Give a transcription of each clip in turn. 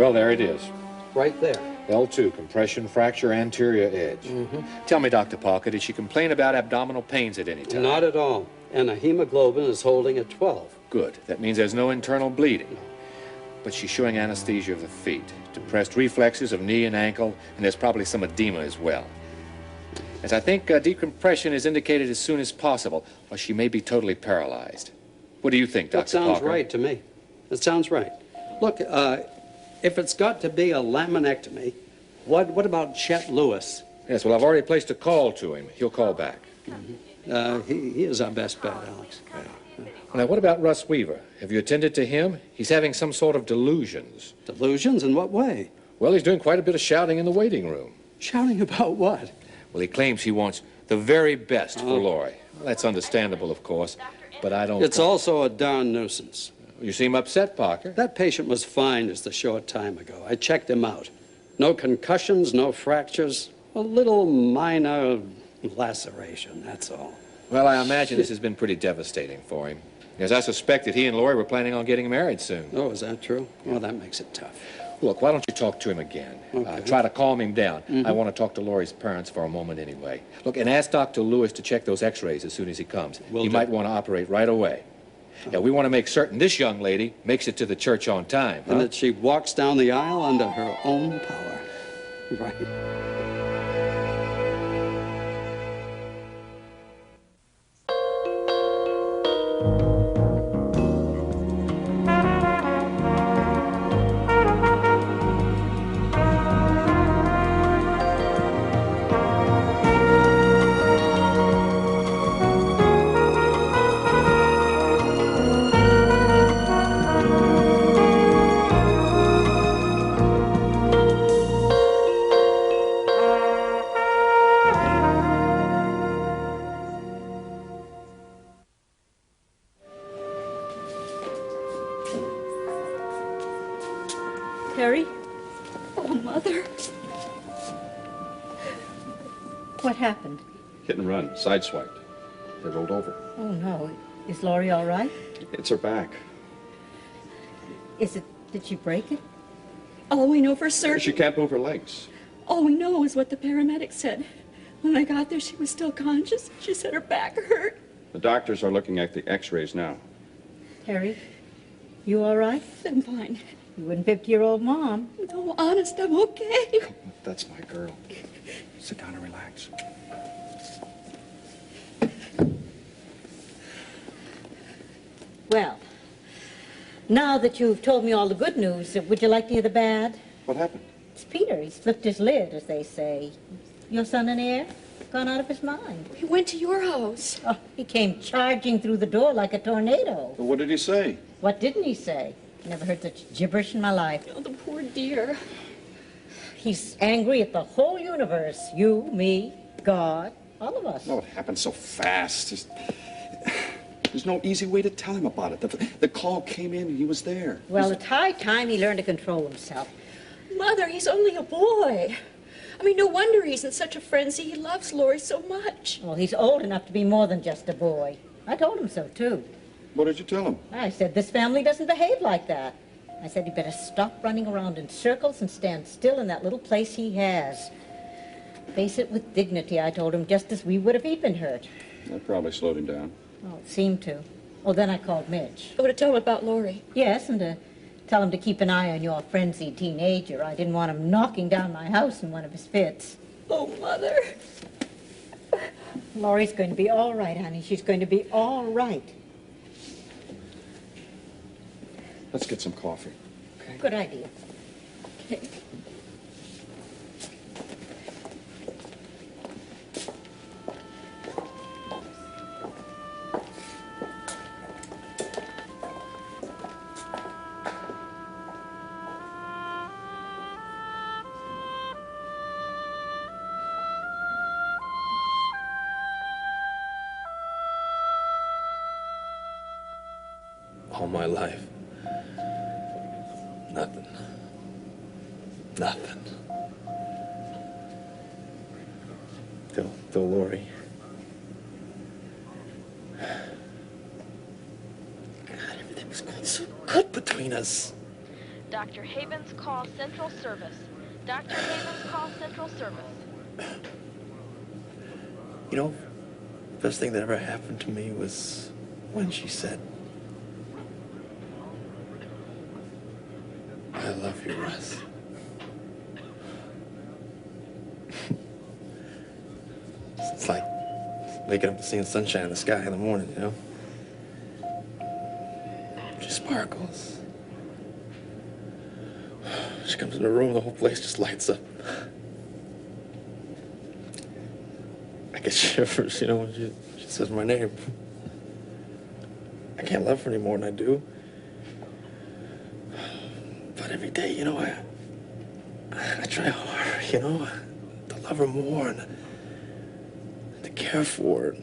Well, there it is. Right there. L2, compression fracture anterior edge. Tell me, Dr. Parker, did she complain about abdominal pains at any time? Not at all. And the hemoglobin is holding at 12. Good. That means there's no internal bleeding. But she's showing anesthesia of the feet, depressed reflexes of knee and ankle, and there's probably some edema as well. As I think decompression is indicated as soon as possible, or she may be totally paralyzed. What do you think, Dr. That sounds Parker? right to me. That sounds right. Look, if it's got to be a laminectomy, what about Chet Lewis? Yes, well, I've already placed a call to him. He'll call back. He is our best bet, Alex. Now, what about Russ Weaver? Have you attended to him? He's having some sort of delusions. Delusions? In what way? Well, he's doing quite a bit of shouting in the waiting room. Shouting about what? Well, he claims he wants the very best for Lori. Well, that's understandable, of course, but I don't... It's also a darn nuisance. You seem upset, Parker. That patient was fine just a short time ago. I checked him out. No concussions, no fractures. A little minor laceration, that's all. Well, I imagine this has been pretty devastating for him. As I suspected, he and Lori were planning on getting married soon. Oh, is that true? Well, that makes it tough. Look, why don't you talk to him again? Okay. Try to calm him down. I want to talk to Lori's parents for a moment anyway. Look, and ask Dr. Lewis to check those x-rays as soon as he comes. Will He do. might want to operate right away. Yeah, we want to make certain this young lady makes it to the church on time. And that she walks down the aisle under her own power. Right. Harry? Oh, Mother. What happened? Hit and run, sideswiped. They rolled over. Oh, no. Is Lori all right? It's her back. Did she break it? All we know for certain, She can't move her legs. all we know is what the paramedic said. When I got there, she was still conscious. She said her back hurt. The doctors are looking at the x-rays now. Harry, you all right? I'm fine. You wouldn't 50-year-old Mom. No, honest, I'm okay. That's my girl. Sit down and relax. Well, now that you've told me all the good news, would you like to hear the bad? What happened? It's Peter. He's flipped his lid, as they say. Your son and heir? Gone out of his mind. We went to your house. Oh, he came charging through the door like a tornado. Well, what did he say? What didn't he say? Never heard such gibberish in my life. Oh, the poor dear. He's angry at the whole universe. You, me, God, all of us. No, it happened so fast. There's no easy way to tell him about it. The call came in and he was there. Well, it's high time he learned to control himself. Mother, he's only a boy. I mean, no wonder he's in such a frenzy. He loves Lori so much. Well, he's old enough to be more than just a boy. I told him so, too. What did you tell him? I said, this family doesn't behave like that. I said, he better stop running around in circles and stand still in that little place he has. Face it with dignity, I told him, just as we would if he'd been hurt. That probably slowed him down. Oh, it seemed to. Oh, then I called Mitch. Oh, to tell him about Lori. Yes, and to tell him to keep an eye on your frenzied teenager. I didn't want him knocking down my house in one of his fits. Oh, Mother. Lori's going to be all right, honey. She's going to be all right. Let's get some coffee. Okay? Good idea. Okay. All my life. Nothing. Nothing. Till Lori. God, everything was going so good between us. Dr. Havens, call Central Service. Dr. Havens, call Central Service. You know, best thing that ever happened to me was when she said, I love you, Russ. It's like waking up and seeing sunshine in the sky in the morning, you know? She sparkles. She comes in the room, the whole place just lights up. I get shivers, you know, when she says my name. I can't love her any more than I do. But every day, you know, I try hard, you know, to love her more and to care for her.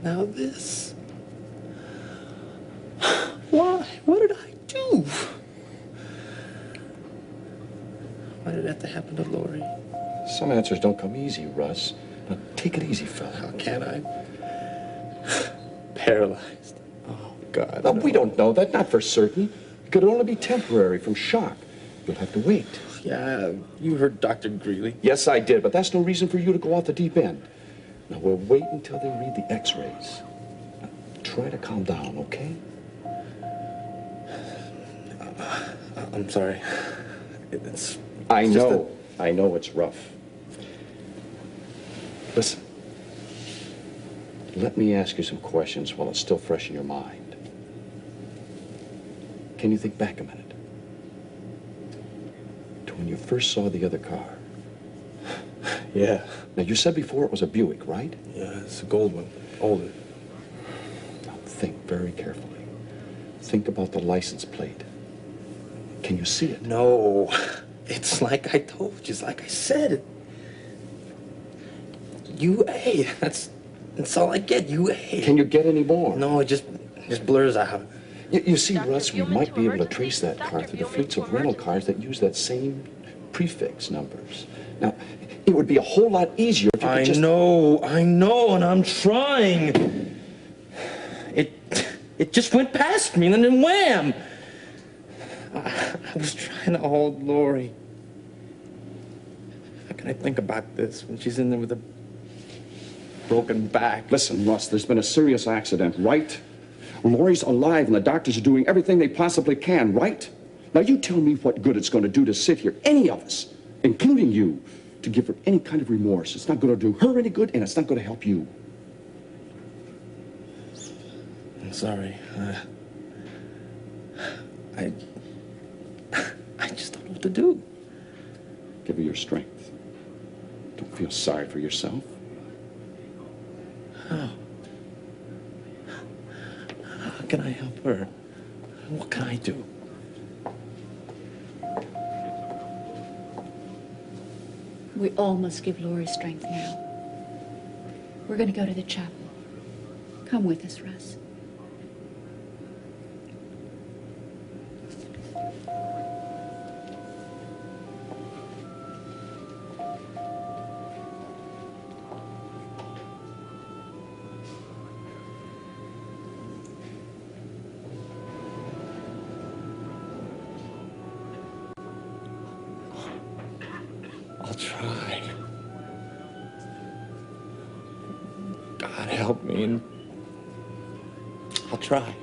Now this. Why? What did I do? Why did it have to happen to Lori? Some answers don't come easy, Russ. Now, take it easy, fella. How can I? Paralyzed. Oh, God. Now, no. we don't know that, not for certain. It could only be temporary from shock. You'll have to wait. Yeah, you heard Dr. Greeley. Yes, I did, but that's no reason for you to go off the deep end. Now, we'll wait until they read the x-rays. Now, try to calm down, okay? I'm sorry. It's I just know. I know it's rough. Listen. Let me ask you some questions while it's still fresh in your mind. Can you think back a minute to when you first saw the other car? Yeah. Now, you said before it was a Buick, right? Yeah, it's a gold one. Older. Now, think very carefully. Think about the license plate. Can you see it? No. It's like I told you. It's like I said. UA. That's all I get. UA. Can you get any more? No, it just blurs out. You see, Dr. Russ, we Buellman might to be able to emergency. trace that car Dr. through the Buellman fleets to of rental emergency. cars that use that same prefix numbers. Now, it would be a whole lot easier if you could just... I know, and I'm trying. It just went past me, and then wham! I was trying to hold Lori. How can I think about this when she's in there with a broken back? Listen, Russ, there's been a serious accident, right? Lori's alive, and the doctors are doing everything they possibly can, right? Now, you tell me what good it's going to do to sit here, any of us, including you, to give her any kind of remorse. It's not going to do her any good, and it's not going to help you. I'm sorry. I just don't know what to do. Give her your strength. Don't feel sorry for yourself. How can I help her? What can I do? We all must give Lori strength now. We're going to go to the chapel. Come with us, Russ. I'll try. God help me, and I'll try.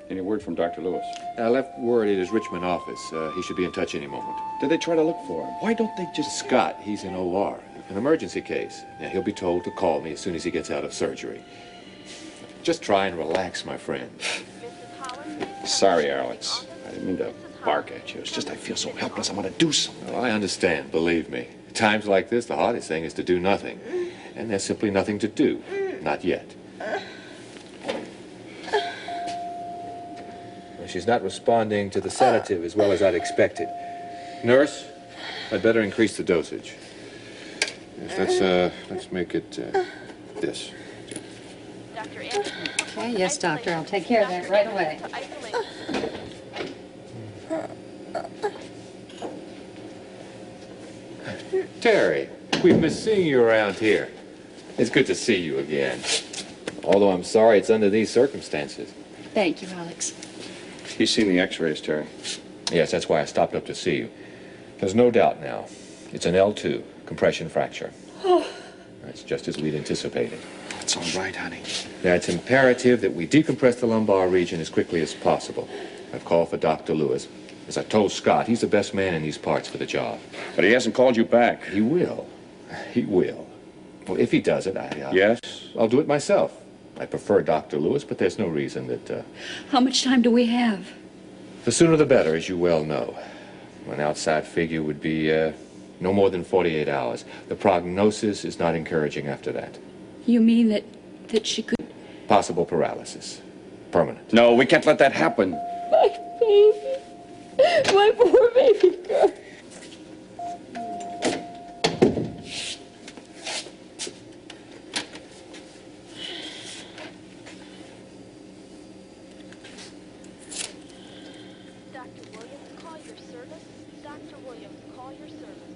Any word from Dr. Lewis? I left word at his Richmond office. He should be in touch any moment. Did they try to look for him? Why don't they just... Scott, he's in OR. An emergency case. Now, he'll be told to call me as soon as he gets out of surgery. Just try and relax, my friend. Sorry, Alex. I didn't mean to bark at you. It's just I feel so helpless. I want to do something. Well, I understand, believe me. Times like this, the hardest thing is to do nothing. And there's simply nothing to do. Not yet. she's not responding to the sedative as well as I'd expected. Nurse, I'd better increase the dosage. Yes, let's make it this. Dr. Anderson. Okay, yes, doctor. I'll take care of that right away. Isolation. Terry, we've missed seeing you around here. It's good to see you again. Although I'm sorry it's under these circumstances. Thank you, Alex. He's seen the x-rays, Terry. Yes, that's why I stopped up to see you. There's no doubt now. It's an L2, compression fracture. That's just as we'd anticipated. That's all right, honey. Now, it's imperative that we decompress the lumbar region as quickly as possible. I've called for Dr. Lewis. As I told Scott, he's the best man in these parts for the job. But he hasn't called you back. He will. He will. Well, if he does it, Yes? I'll do it myself. I prefer Dr. Lewis, but there's no reason that... How much time do we have? The sooner the better, as you well know. An outside figure would be no more than 48 hours. The prognosis is not encouraging after that. You mean that she could... Possible paralysis. Permanent. No, we can't let that happen. My baby. My poor baby girl. Dr. Williams, call your service. Dr. Williams, call your service.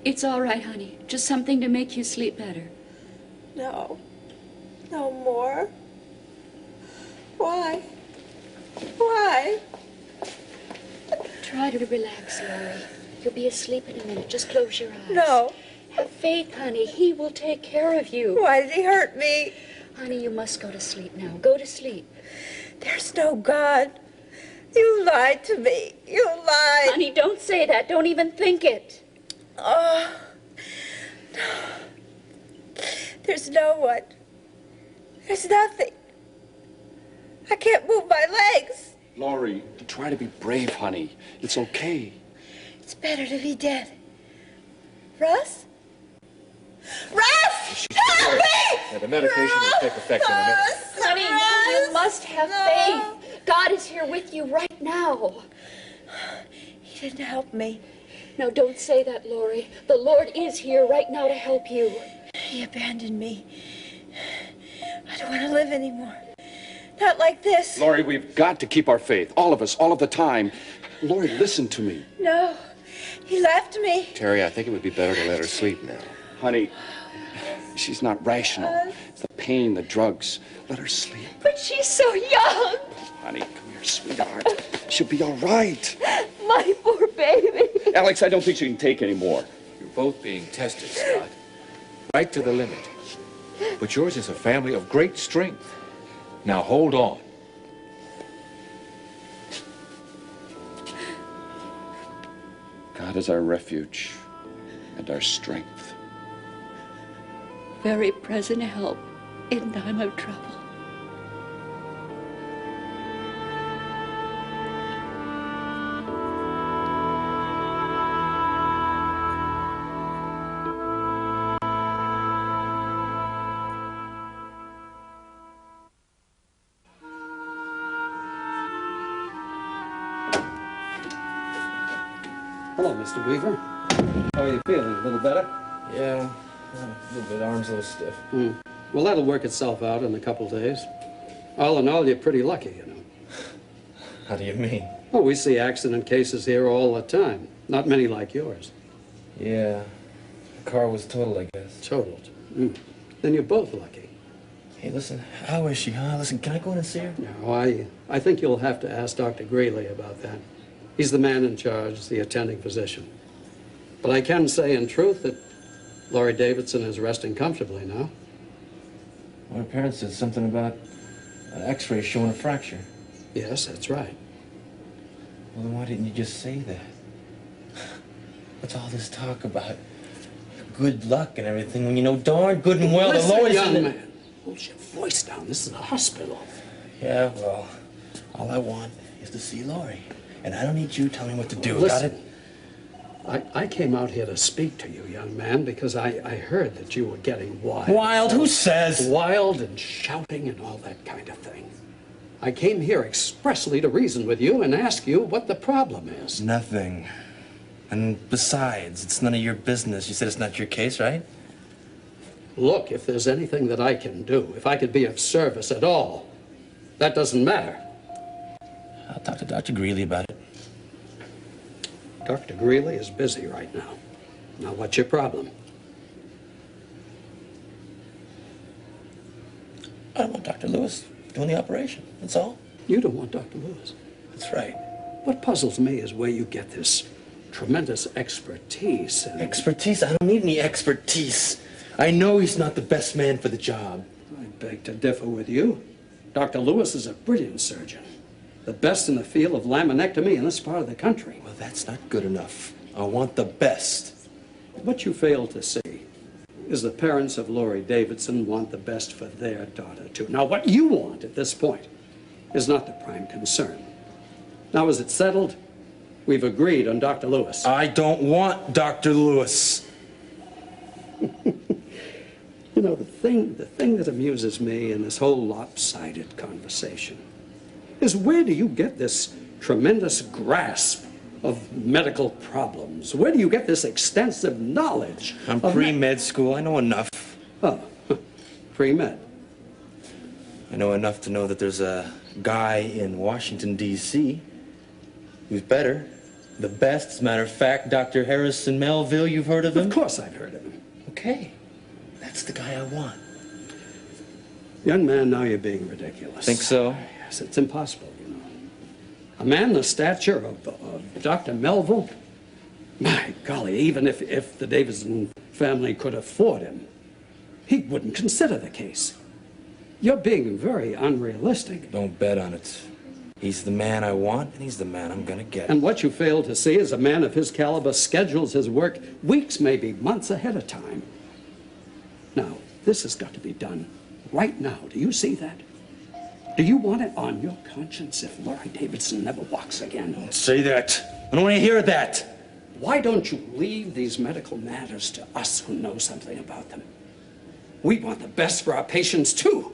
It's all right, honey. Just something to make you sleep better. No. No more. Why? Why? Try to relax, Lori. You'll be asleep in a minute. Just close your eyes. No. Have faith, honey. He will take care of you. Why did he hurt me? Honey, you must go to sleep now. Go to sleep. There's no God. You lied to me. You lied. Honey, don't say that. Don't even think it. Oh. No. There's no one. There's nothing. I can't move my legs. Laurie, try to be brave, honey. It's okay. It's better to be dead. Russ? Russ! Help me! Yeah, the medication will take effect in a minute. Russ! Honey, you must have faith. God is here with you right now. He didn't help me. Now, don't say that, Lori. The Lord is here right now to help you. He abandoned me. I don't want to live anymore. Not like this. Laurie, we've got to keep our faith. All of us, all of the time. Laurie, listen to me. No. He left me. Terry, I think it would be better to let her sleep now. Honey, she's not rational. It's the pain, the drugs. Let her sleep. But she's so young. Honey, come here, sweetheart. She'll be all right. My poor baby. Alex, I don't think she can take any more. You're both being tested, Scott. Right to the limit. But yours is a family of great strength. Now hold on. God is our refuge and our strength. Very present help in time of trouble. Hello, Mr. Weaver. How are you feeling? A little better? Yeah, a little bit. Arm's a little stiff. Well, that'll work itself out in a couple days. All in all, you're pretty lucky, you know. How do you mean? Well, we see accident cases here all the time. Not many like yours. Yeah, the car was totaled, I guess. Totaled. Then you're both lucky. Hey, listen, how is she, huh? Listen, can I go in and see her? No, I think you'll have to ask Dr. Greeley about that. He's the man in charge, the attending physician. But I can say in truth that Laurie Davidson is resting comfortably now. Well, her parents said something about an x-ray showing a fracture. Yes, that's right. Well, then why didn't you just say that? What's all this talk about good luck and everything when you know darn good and well that Listen, Laurie's young in the... man, hold your voice down. This is a hospital. Yeah, well, all I want is to see Laurie. And I don't need you telling me what to do. Listen, Got it? I came out here to speak to you, young man, because I heard that you were getting wild. Wild? Who says? Wild and shouting and all that kind of thing. I came here expressly to reason with you and ask you what the problem is. Nothing. And besides, it's none of your business. You said it's not your case, right? Look, if there's anything that I can do, if I could be of service at all, that doesn't matter. I'll talk to Dr. Greeley about it. Dr. Greeley is busy right now. Now, what's your problem? I don't want Dr. Lewis doing the operation. That's all. You don't want Dr. Lewis. That's right. What puzzles me is where you get this tremendous expertise. Expertise? I don't need any expertise. I know he's not the best man for the job. I beg to differ with you. Dr. Lewis is a brilliant surgeon. The best in the field of laminectomy in this part of the country. Well, that's not good enough. I want the best. What you fail to see is the parents of Laurie Davidson want the best for their daughter, too. Now, what you want at this point is not the prime concern. Now, is it settled? We've agreed on Dr. Lewis. I don't want Dr. Lewis. You know, the thing that amuses me in this whole lopsided conversation is where do you get this tremendous grasp of medical problems? Where do you get this extensive knowledge? I'm pre-med school. I know enough. Oh, pre-med. I know enough to know that there's a guy in Washington, D.C. who's better. The best, as a matter of fact, Dr. Harrison Melville. You've heard of him? Of course I've heard of him. Okay. That's the guy I want. Young man, now you're being ridiculous. Think so? Yes, it's impossible, you know. A man the stature of Dr. Melville? My golly, even if the Davidson family could afford him, he wouldn't consider the case. You're being very unrealistic. Don't bet on it. He's the man I want, and he's the man I'm gonna get. And what you fail to see is a man of his caliber schedules his work weeks, maybe months ahead of time. Now, this has got to be done right now. Do you see that? Do you want it on your conscience if Laurie Davidson never walks again? Don't say that. I don't want to hear that. Why don't you leave these medical matters to us who know something about them? We want the best for our patients, too.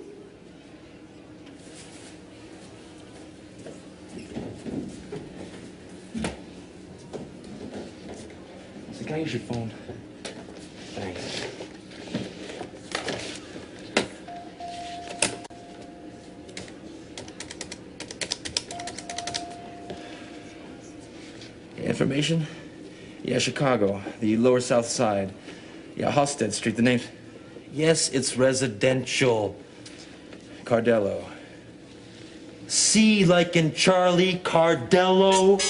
Can I use your phone? Thanks. Information? Yeah, Chicago, the Lower South Side. Yeah, Halsted Street, the name. Yes, it's residential. Cardello. C like in Charlie, Cardello.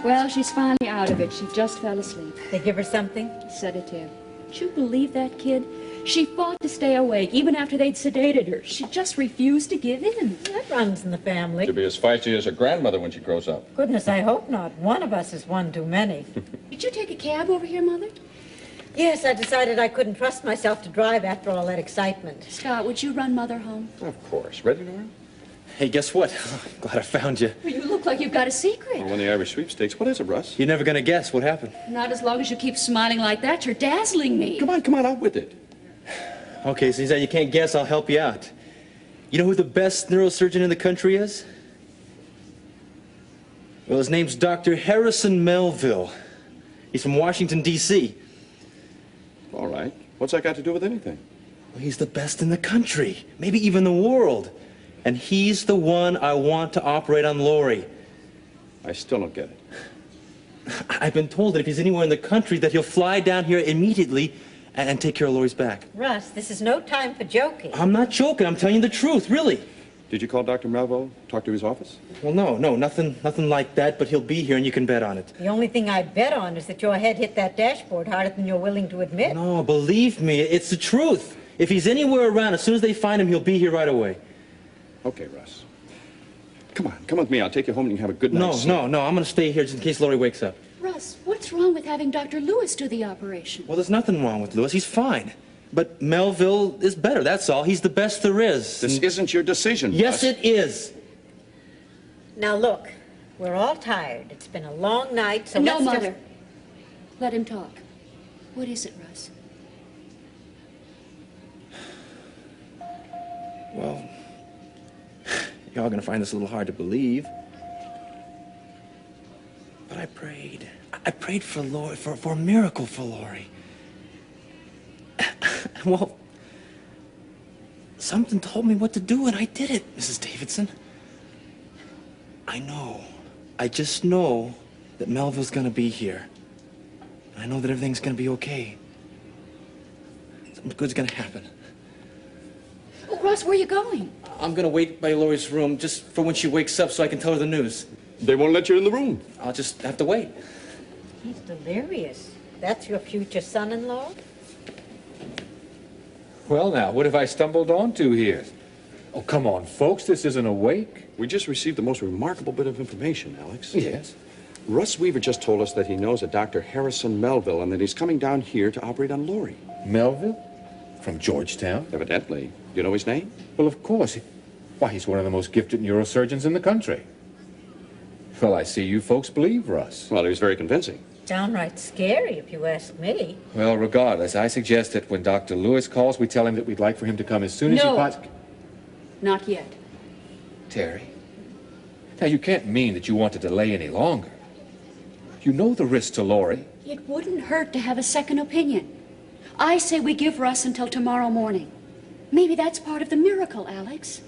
Well, she's finally out of it. She just fell asleep. They give her something? Sedative. Would you believe that kid? She fought to stay awake, even after they'd sedated her. She just refused to give in. That runs in the family. She'll be as feisty as her grandmother when she grows up. Goodness, I hope not. One of us is one too many. Did you take a cab over here, Mother? Yes, I decided I couldn't trust myself to drive after all that excitement. Scott, would you run Mother home? Of course. Ready, Nora? Hey, guess what? Glad I found you. Well, you look like you've got a secret. I won the Irish sweepstakes. What is it, Russ? You're never gonna guess what happened. Not as long as you keep smiling like that. You're dazzling me. Come on, out with it. Okay, since you can't guess, I'll help you out. You know who the best neurosurgeon in the country is? Well, his name's Dr. Harrison Melville. He's from Washington, D.C. All right. What's that got to do with anything? Well, he's the best in the country, maybe even the world. And he's the one I want to operate on Laurie. I still don't get it. I've been told that if he's anywhere in the country that he'll fly down here immediately and take care of Laurie's back. Russ, this is no time for joking. I'm not joking. I'm telling you the truth, really. Did you call Dr. Melville, talk to his office? Well, no, nothing like that, but he'll be here and you can bet on it. The only thing I'd bet on is that your head hit that dashboard harder than you're willing to admit. No, believe me, it's the truth. If he's anywhere around, as soon as they find him, he'll be here right away. Okay, Russ. Come on, come with me. I'll take you home and you can have a good night's sleep. No, I'm going to stay here just in case Lori wakes up. Russ, what's wrong with having Dr. Lewis do the operation? Well, there's nothing wrong with Lewis. He's fine. But Melville is better, that's all. He's the best there is. This isn't your decision, Yes, Russ. it is. Now look, we're all tired. It's been a long night, so No, let's Mother. just... Let him talk. What is it, Russ? Well, you're all going to find this a little hard to believe. But I prayed. I prayed for Lori, for a miracle for Lori. Well, something told me what to do, and I did it, Mrs. Davidson. I know. I just know that Melville's going to be here. I know that everything's going to be okay. Something good's going to happen. Oh, Russ, where are you going? I'm going to wait by Lori's room just for when she wakes up so I can tell her the news. They won't let you in the room. I'll just have to wait. He's delirious. That's your future son-in-law? Well, now, what have I stumbled onto here? Oh, come on, folks, this isn't a wake. We just received the most remarkable bit of information, Alex. Yes. Russ Weaver just told us that he knows a Dr. Harrison Melville and that he's coming down here to operate on Lori. Melville? From Georgetown? Evidently. Do you know his name? Well, of course. Why, he's one of the most gifted neurosurgeons in the country. Well, I see you folks believe Russ. Well, he was very convincing. Downright scary, if you ask me. Well, regardless, I suggest that when Dr. Lewis calls, we tell him that we'd like for him to come as soon as he No. possibly... Not yet. Terry, now you can't mean that you want to delay any longer. You know the risk to Lori. It wouldn't hurt to have a second opinion. I say we give Russ until tomorrow morning. Maybe that's part of the miracle, Alex.